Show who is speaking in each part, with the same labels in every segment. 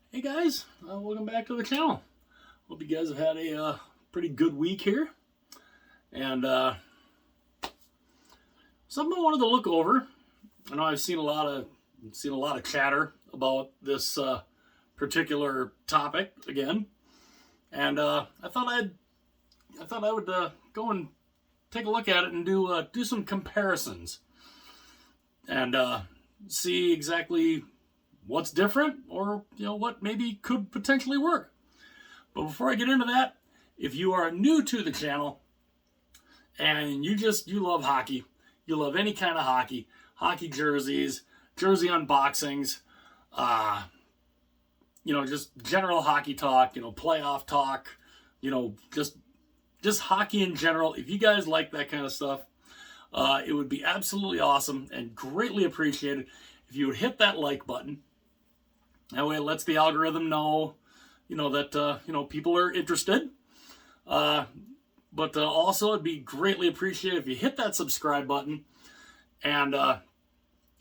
Speaker 1: Hey guys, welcome back to the channel. Hope you guys have had a pretty good week here. And something I wanted to look over. I know I've seen a lot of chatter about this particular topic again, and I thought I would go and take a look at it and do some comparisons and see exactly what's different, or what maybe could potentially work. But before I get into that, if you are new to the channel and you love hockey, you love any kind of hockey jerseys, jersey unboxings, just general hockey talk, playoff talk, just hockey in general. If you guys like that kind of stuff, it would be absolutely awesome and greatly appreciated if you would hit that like button. That way it lets the algorithm know, that, people are interested. But also it'd be greatly appreciated if you hit that subscribe button. And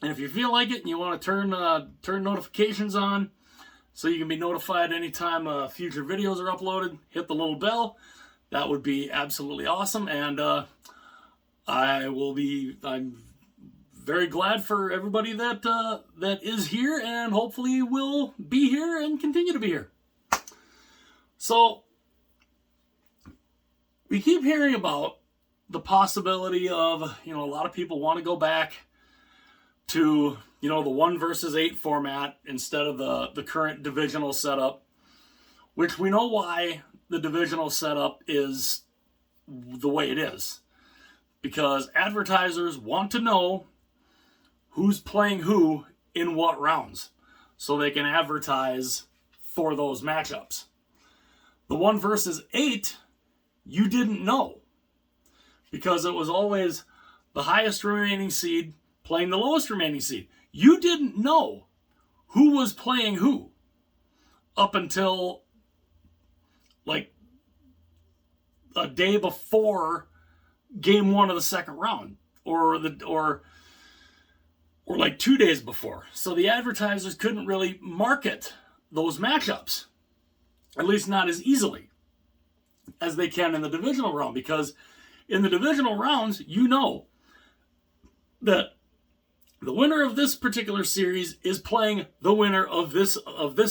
Speaker 1: if you feel like it and you want to turn notifications on so you can be notified anytime future videos are uploaded, hit the little bell. That would be absolutely awesome. And I'm very glad for everybody that is here and hopefully will be here and continue to be here. So we keep hearing about the possibility of, a lot of people want to go back to, the 1 versus 8 format instead of the current divisional setup, which we know why the divisional setup is the way it is. Because advertisers want to know who's playing who in what rounds, so they can advertise for those matchups. The 1 versus 8, you didn't know, because it was always the highest remaining seed playing the lowest remaining seed. You didn't know who was playing who up until like a day before game 1 of the second round, or like 2 days before. So the advertisers couldn't really market those matchups, at least not as easily as they can in the divisional round, because in the divisional rounds, that the winner of this particular series is playing the winner of this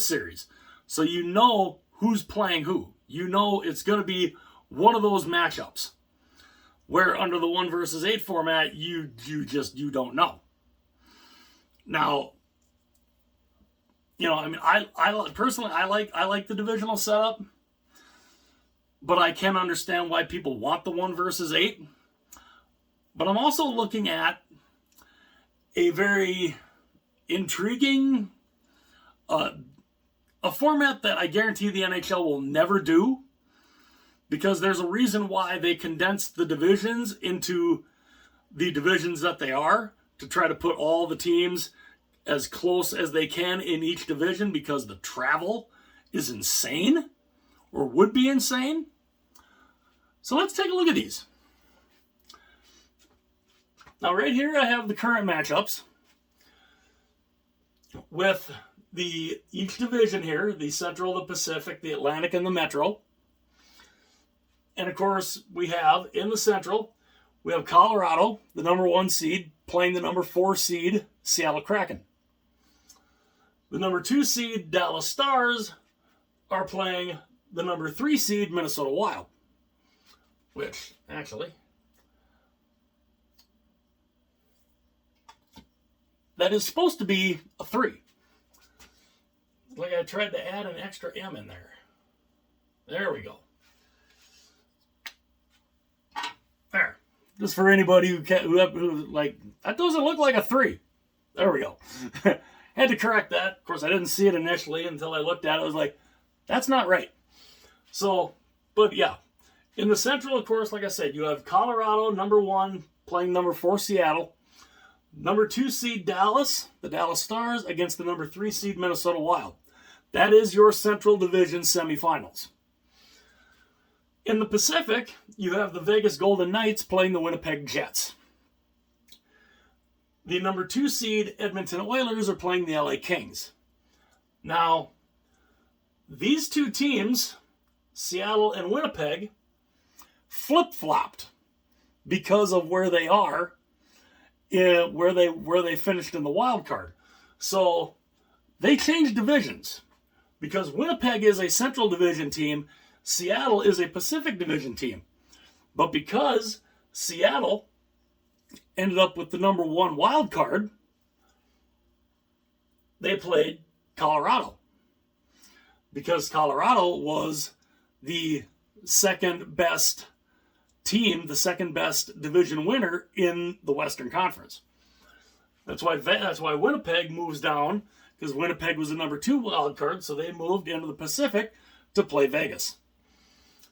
Speaker 1: series. So who's playing who. It's going to be one of those matchups. Where under the 1 versus 8 format, you don't know. Now, I personally like the divisional setup, but I can understand why people want the 1 versus 8. But I'm also looking at a very intriguing, a format that I guarantee the NHL will never do, because there's a reason why they condensed the divisions into the divisions that they are, to try to put all the teams as close as they can in each division, because the travel is insane, or would be insane. So let's take a look at these. Now right here I have the current matchups with each division here, the Central, the Pacific, the Atlantic, and the Metro. And of course we have in the Central, we have Colorado, the number 1 seed, playing the number 4 seed, Seattle Kraken. The number 2 seed, Dallas Stars, are playing the number 3 seed, Minnesota Wild. Which, actually, that is supposed to be a 3. Like I tried to add an extra M in there. There we go. There. Just for anybody who like, that doesn't look like a 3. There we go. Had to correct that. Of course, I didn't see it initially until I looked at it. I was like, that's not right. So, but yeah. In the Central, of course, like I said, you have Colorado, number 1, playing number 4 Seattle. Number 2 seed Dallas, the Dallas Stars, against the number 3 seed Minnesota Wild. That is your Central Division semifinals. In the Pacific, you have the Vegas Golden Knights playing the Winnipeg Jets. The number 2 seed Edmonton Oilers are playing the LA Kings. Now, these two teams, Seattle and Winnipeg, flip-flopped because of where they are, where they finished in the wild card. So they changed divisions because Winnipeg is a Central Division team, Seattle is a Pacific Division team. But because Seattle ended up with the number 1 wild card, they played Colorado. Because Colorado was the second best team, the second best division winner in the Western Conference. That's why Winnipeg moves down, because Winnipeg was the number 2 wild card, so they moved into the Pacific to play Vegas.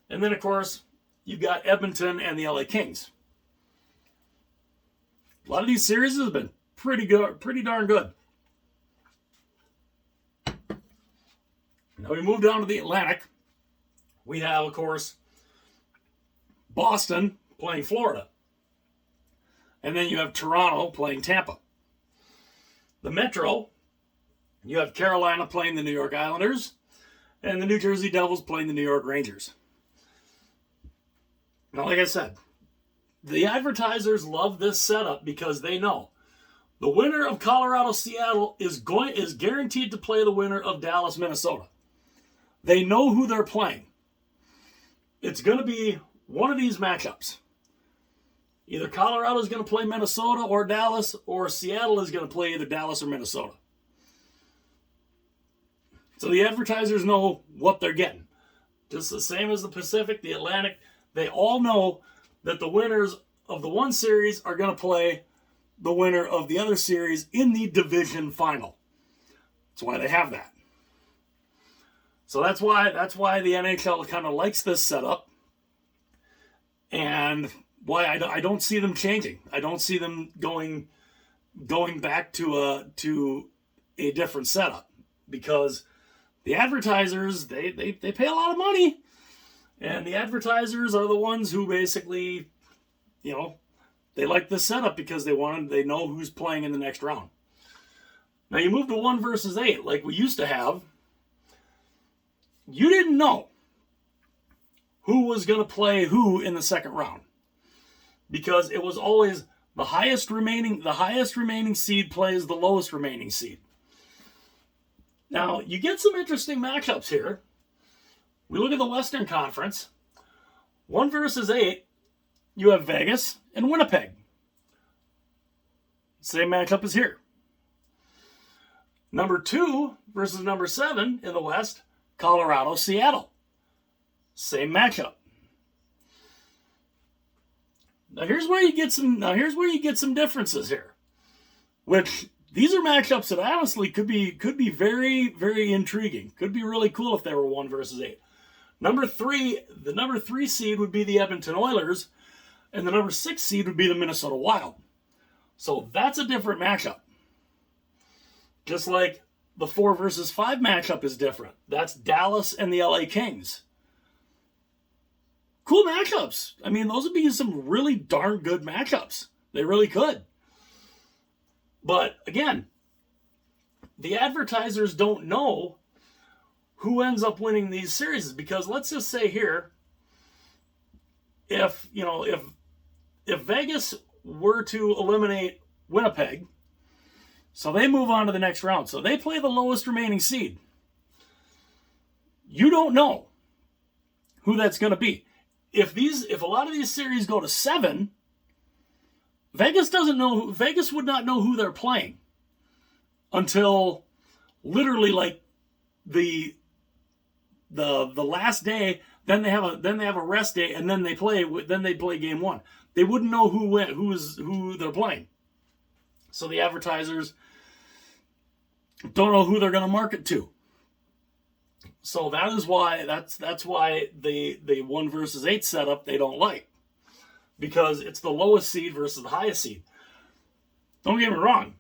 Speaker 1: And then, of course, you've got Edmonton and the LA Kings. A lot of these series have been pretty good, pretty darn good. Now we move down to the Atlantic. We have, of course, Boston playing Florida. And then you have Toronto playing Tampa. The Metro, you have Carolina playing the New York Islanders, and the New Jersey Devils playing the New York Rangers. Now, like I said, the advertisers love this setup because they know the winner of Colorado-Seattle is guaranteed to play the winner of Dallas-Minnesota. They know who they're playing. It's going to be one of these matchups. Either Colorado is going to play Minnesota or Dallas, or Seattle is going to play either Dallas or Minnesota. So the advertisers know what they're getting. Just the same as the Pacific, the Atlantic. They all know that the winners of the one series are going to play the winner of the other series in the division final. That's why they have that. So that's why the NHL kind of likes this setup, and why I don't see them changing. I don't see them going back to a different setup, because the advertisers they pay a lot of money, and the advertisers are the ones who basically, they like this setup because they know who's playing in the next round. Now you move to 1 versus 8 like we used to have. You didn't know who was going to play who in the second round, because it was always the highest remaining seed plays the lowest remaining seed. Now, you get some interesting matchups here. We look at the Western Conference. 1 versus 8, you have Vegas and Winnipeg. Same matchup as here. Number 2 versus number 7 in the West, Colorado, Seattle. Same matchup. Now here's where you get some differences here. Which these are matchups that honestly could be very, very intriguing. Could be really cool if they were 1 versus 8. The number 3 seed would be the Edmonton Oilers, and the number 6 seed would be the Minnesota Wild. So that's a different matchup. Just like the 4 versus 5 matchup is different. That's Dallas and the LA Kings. Cool matchups. I mean, those would be some really darn good matchups. They really could. But again, the advertisers don't know who ends up winning these series, because let's just say here, if Vegas were to eliminate Winnipeg, so they move on to the next round. So they play the lowest remaining seed. You don't know who that's going to be. If a lot of these series go to 7, Vegas would not know who they're playing until literally like the last day. Then they have a rest day, and then they play game 1. They wouldn't know who they're playing. So the advertisers don't know who they're going to market to. So that's why the 1 versus 8 setup they don't like, because it's the lowest seed versus the highest seed. Don't get me wrong,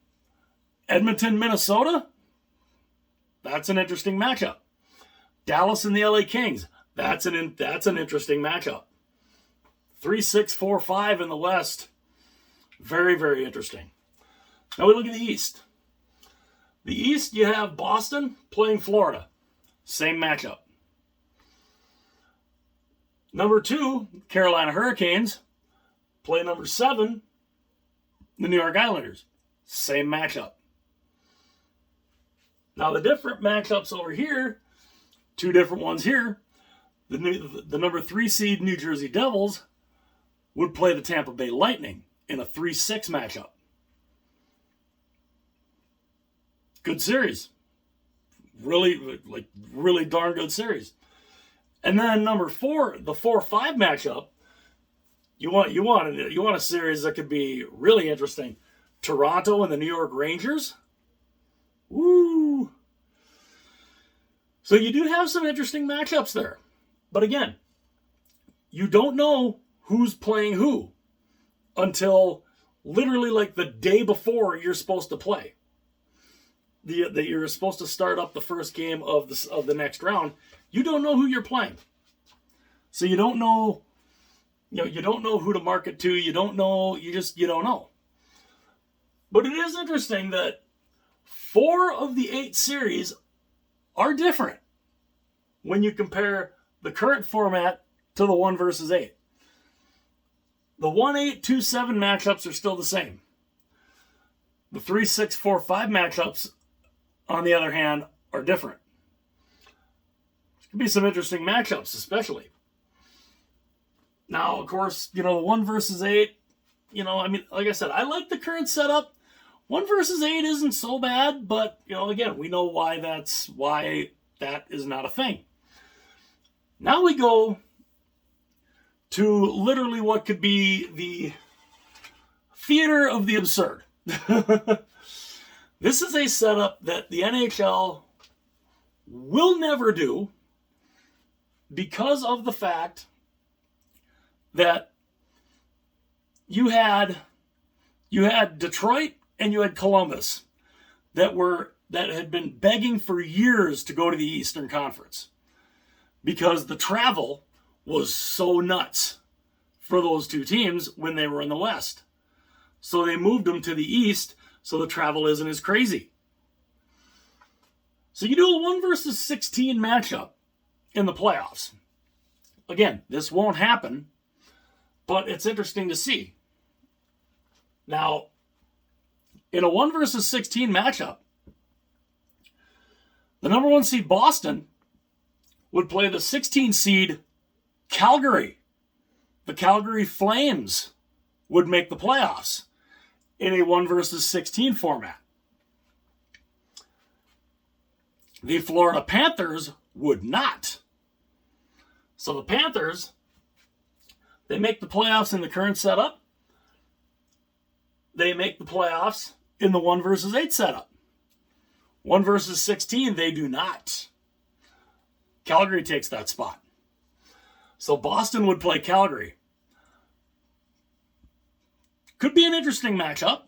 Speaker 1: Edmonton, Minnesota, that's an interesting matchup. Dallas and the LA Kings, that's an interesting matchup. 3, 6, 4, 5 in the West, very, very interesting. Now we look at the East. The East, you have Boston playing Florida. Same matchup. Number 2, Carolina Hurricanes play number 7, the New York Islanders. Same matchup. Now the different matchups over here, 2 different ones here. The number 3 seed New Jersey Devils would play the Tampa Bay Lightning in a 3-6 matchup. Good series. Really darn good series. And then number 4, the 4-5 matchup. You want a series that could be really interesting. Toronto and the New York Rangers. Woo! So you do have some interesting matchups there. But again, you don't know who's playing who until literally like the day before you're supposed to play. That you're supposed to start up the first game of the next round. You don't know who you're playing. So you don't know, you don't know who to market to. You don't know, you don't know. But it is interesting that 4 of the 8 series are different when you compare the current format to the 1 versus 8. The 1-8, 2-7 matchups are still the same. The 3-6, 4-5 matchups, on the other hand, are different. There could be some interesting matchups, especially. Now, of course, the 1 versus 8, like I said, I like the current setup. 1 versus 8 isn't so bad, but, again, we know why that is not a thing. Now we go to literally what could be the theater of the absurd. This is a setup that the NHL will never do because of the fact that you had Detroit and you had Columbus that had been begging for years to go to the Eastern Conference because the travel was so nuts for those 2 teams when they were in the West. So they moved them to the East so the travel isn't as crazy. So you do a 1 versus 16 matchup in the playoffs. Again, this won't happen, but it's interesting to see. Now, in a 1 versus 16 matchup, the number 1 seed Boston would play the 16 seed Calgary. The Calgary Flames would make the playoffs in a 1 versus 16 format. The Florida Panthers would not. So the Panthers, they make the playoffs in the current setup. They make the playoffs in the 1 versus 8 setup. 1 versus 16, they do not. Calgary takes that spot. So Boston would play Calgary. Could be an interesting matchup.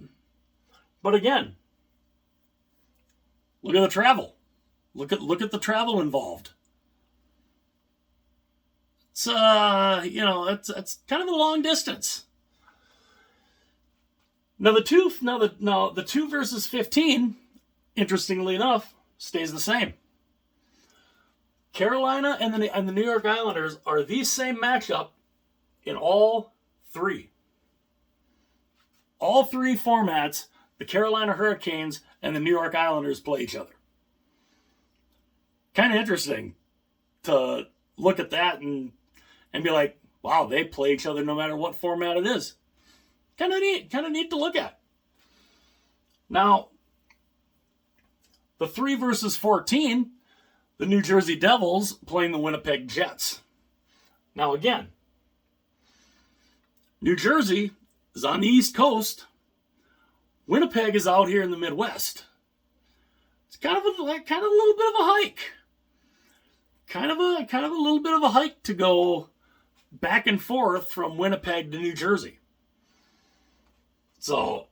Speaker 1: But again, look at the travel. Look at the travel involved. It's it's kind of a long distance. Now the 2 versus 15, interestingly enough, stays the same. Carolina and the New York Islanders are the same matchup in all 3. All 3 formats, the Carolina Hurricanes and the New York Islanders play each other. Kind of interesting to look at that and be like, wow, they play each other no matter what format it is. Kind of neat to look at. Now, the 3 versus 14, the New Jersey Devils playing the Winnipeg Jets. Now again, New Jersey is on the East Coast. Winnipeg is out here in the Midwest. It's kind of a little bit of a hike. Kind of a little bit of a hike to go back and forth from Winnipeg to New Jersey. So,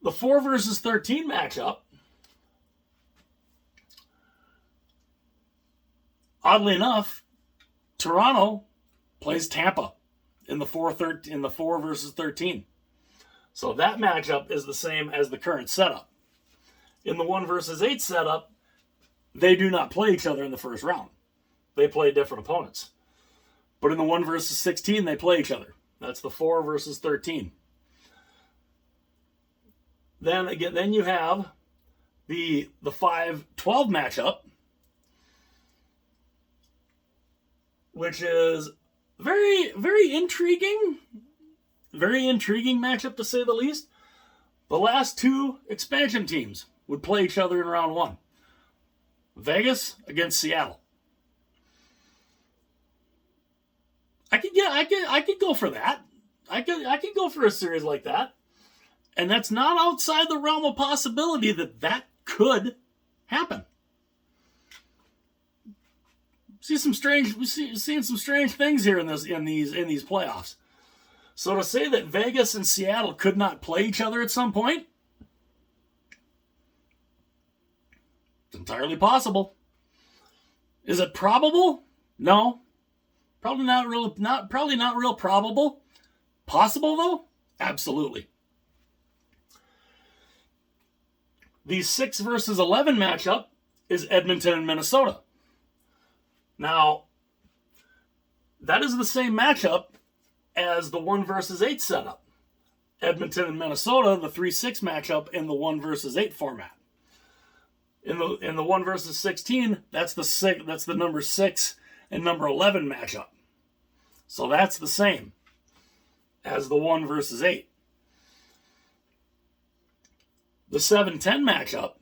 Speaker 1: the 4 versus 13 matchup, oddly enough, Toronto plays Tampa in the 4 versus 13. So that matchup is the same as the current setup. In the 1 versus 8 setup, they do not play each other in the first round. They play different opponents. But in the 1 versus 16, they play each other. That's the 4 versus 13. Then you have the 5-12 matchup, which is very, very intriguing. Very intriguing matchup, to say the least. The last 2 expansion teams would play each other in round 1. Vegas against Seattle. I could go for that. I could go for a series like that. And that's not outside the realm of possibility that could happen. Seeing some strange things here in these playoffs. So to say that Vegas and Seattle could not play each other at some point, it's entirely possible. Is it probable? No. Probably not real probable. Possible though? Absolutely. The 6 versus 11 matchup is Edmonton and Minnesota. Now, that is the same matchup as the 1 versus 8 setup. Edmonton and Minnesota, the 3-6 matchup in the 1 versus 8 format. In the 1 versus 16, that's the number 6 and number 11 matchup. So that's the same as the 1 versus 8. The 7-10 matchup,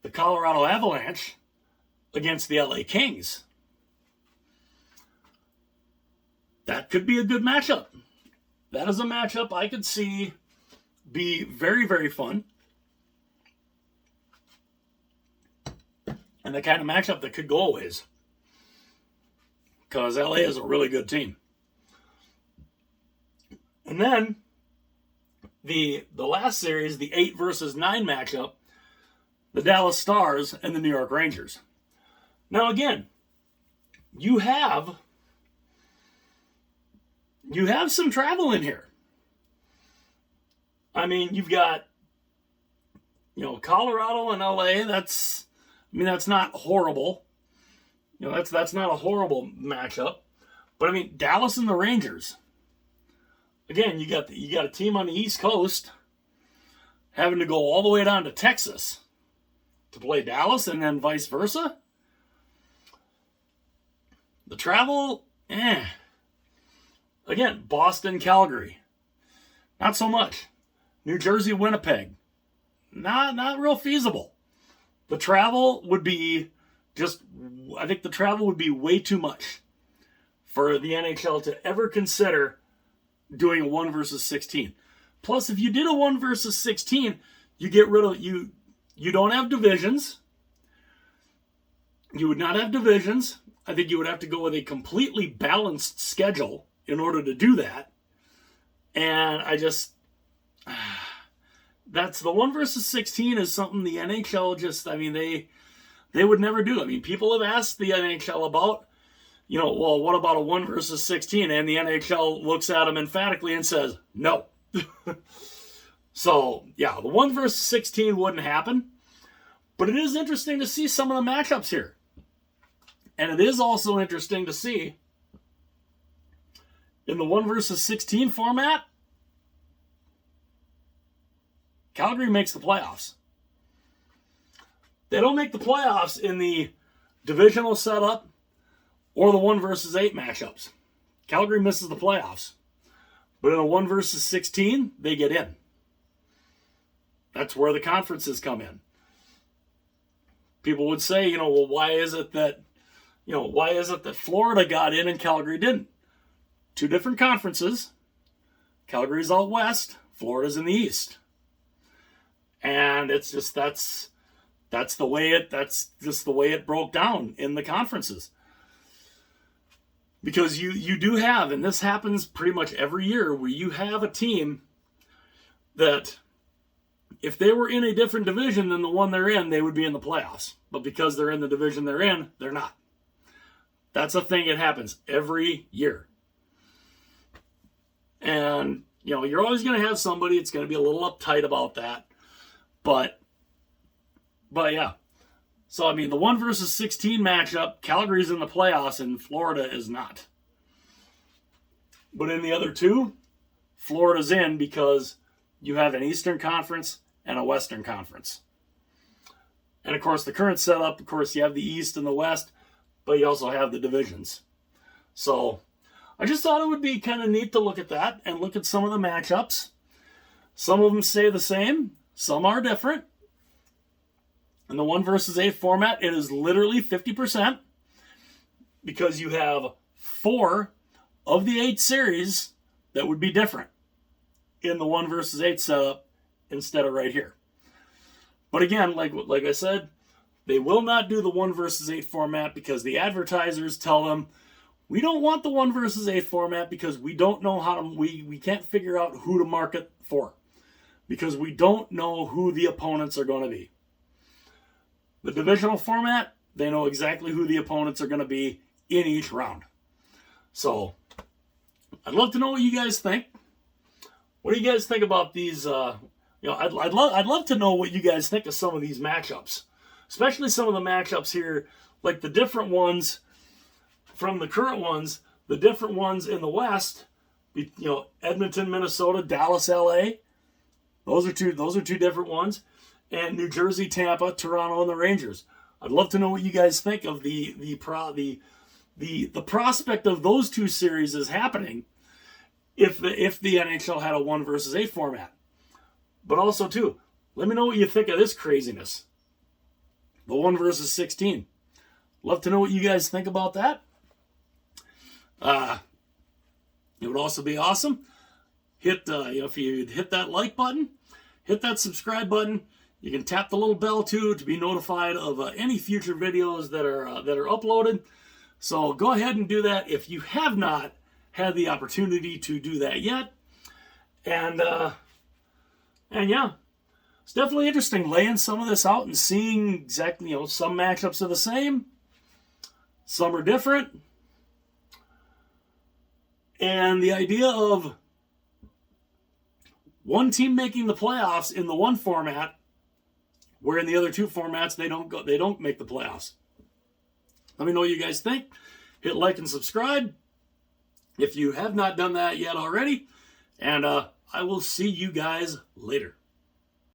Speaker 1: the Colorado Avalanche against the LA Kings. That could be a good matchup. That is a matchup I could see be very, very fun. And the kind of matchup that could go a ways. Because LA is a really good team. And then the last series, the 8 versus 9 matchup, the Dallas Stars and the New York Rangers. Now again, you have some travel in here. I mean, you've got, Colorado and LA. That's not horrible. That's not a horrible matchup. But I mean, Dallas and the Rangers. Again, you got a team on the East Coast having to go all the way down to Texas to play Dallas, and then vice versa. The travel, Again, Boston, Calgary. Not so much. New Jersey, Winnipeg. Not real feasible. The travel would be I think the travel would be way too much for the NHL to ever consider doing a 1 versus 16. Plus, if you did a 1 versus 16, you get rid of, you don't have divisions. You would not have divisions. I think you would have to go with a completely balanced schedule in order to do that. And that's the 1 versus 16 is something the NHL they would never do. I mean, people have asked the NHL about, well, what about a 1 versus 16? And the NHL looks at them emphatically and says, no. So, yeah, the 1 versus 16 wouldn't happen. But it is interesting to see some of the matchups here. And it is also interesting to see in the 1 versus 16 format, Calgary makes the playoffs. They don't make the playoffs in the divisional setup or the 1 versus 8 matchups. Calgary misses the playoffs. But in a 1 versus 16, they get in. That's where the conferences come in. People would say, well, why is it that Florida got in and Calgary didn't? 2 different conferences. Calgary's out west, Florida's in the east. And it's just that's just the way it broke down in the conferences. Because you do have, and this happens pretty much every year, where you have a team that if they were in a different division than the one they're in, they would be in the playoffs. But because they're in the division they're in, they're not. That's a thing that happens every year. And, you're always going to have somebody that's going to be a little uptight about that. But But yeah. So, I mean, the 1 versus 16 matchup, Calgary's in the playoffs and Florida is not. But in the other two, Florida's in because you have an Eastern Conference and a Western Conference. And, of course, the current setup, of course, you have the East and the West, but you also have the divisions. So, I just thought it would be kind of neat to look at that and look at some of the matchups. Some of them stay the same. Some are different. In the 1 versus 8 format, it is literally 50% because you have 4 of the 8 series that would be different in the 1 versus 8 setup instead of right here. But again, like I said, they will not do the 1 versus 8 format because the advertisers tell them, we don't want the 1 versus 8 format because we don't know how to, we can't figure out who to market for because we don't know who the opponents are going to be. The divisional format, they know exactly who the opponents are going to be in each round. So, I'd love to know what you guys think. What do you guys think about these? I'd love to know what you guys think of some of these matchups, especially some of the matchups here, like the different ones from the current ones, the different ones in the West. Edmonton, Minnesota, Dallas, LA. Those are two different ones. And New Jersey, Tampa, Toronto, and the Rangers. I'd love to know what you guys think of the prospect of those two series is happening if the NHL had a 1 versus 8 format. But also too, let me know what you think of this craziness. The 1 versus 16. Love to know what you guys think about that. It would also be awesome. If you hit that like button, hit that subscribe button. You can tap the little bell too to be notified of any future videos that are uploaded. So go ahead and do that if you have not had the opportunity to do that yet. And yeah, it's definitely interesting laying some of this out and seeing exactly, some matchups are the same, some are different. And the idea of one team making the playoffs in the one format, where in the other two formats they don't make the playoffs. Let me know what you guys think. Hit like and subscribe if you have not done that yet already. And I will see you guys later.